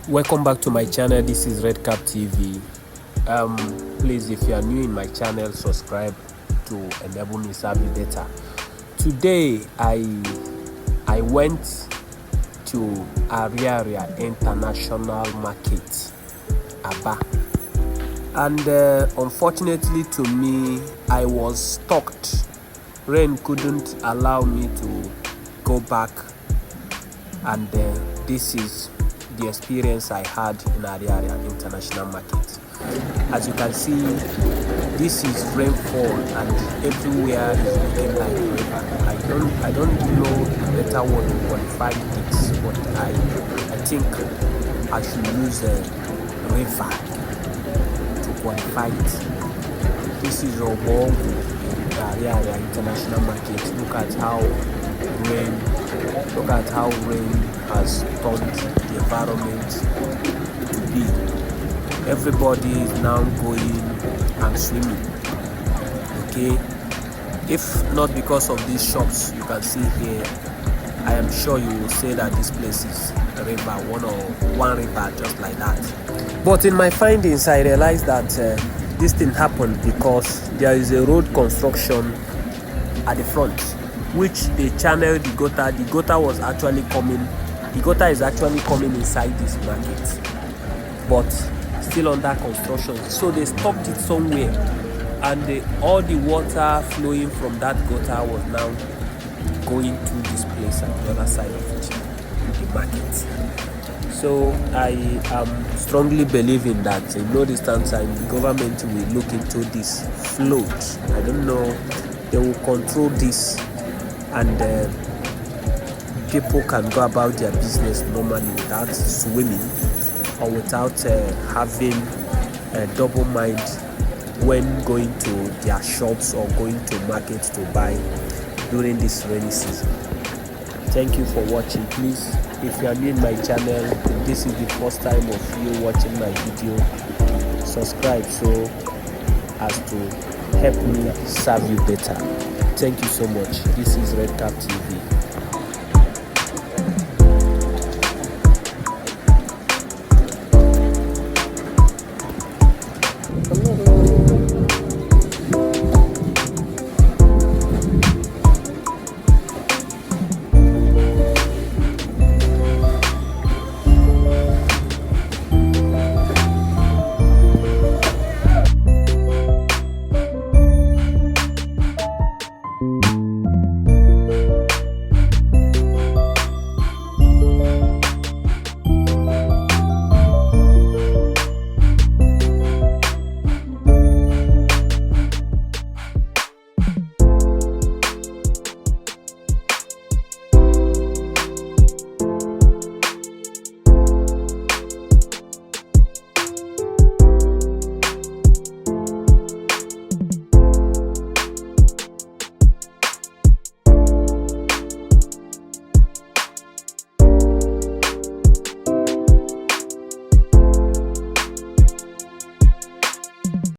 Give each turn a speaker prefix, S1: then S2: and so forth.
S1: Welcome back to my channel. This is Red Cap TV. Please, if you are new in my channel, subscribe to enable me serve you better. Today I went to Ariaria International Market, Aba, and unfortunately to me, I was stuck. Rain couldn't allow me to go back, and this is the experience I had in Ariaria International Market. As you can see, this is rainfall and everywhere is looking like river. I don't know the better word to qualify this, but I think I should use a river to qualify it. This is Obongu in Ariaria International Market. Look at how rain has turned the environment to be. Everybody is now going and swimming. Okay, if not because of these shops you can see here, I am sure you will say that this place is a river, one river just like that. But in my findings, I realized that this thing happened because there is a road construction at the front, which they channeled the gutter. The gutter was actually coming. The gutter is actually coming inside this market, but still under construction. So they stopped it somewhere, and all the water flowing from that gutter was now going to this place at the other side of the market. So I am strongly believing that in no distant time the government will look into this float. I don't know, they will control this, and people can go about their business normally without swimming or without having a double mind when going to their shops or going to markets to buy during this rainy season. Thank you for watching. Please, if you are new in my channel, if this is the first time of you watching my video, subscribe so as to help me serve you better. Thank you so much. This is Red Cap TV.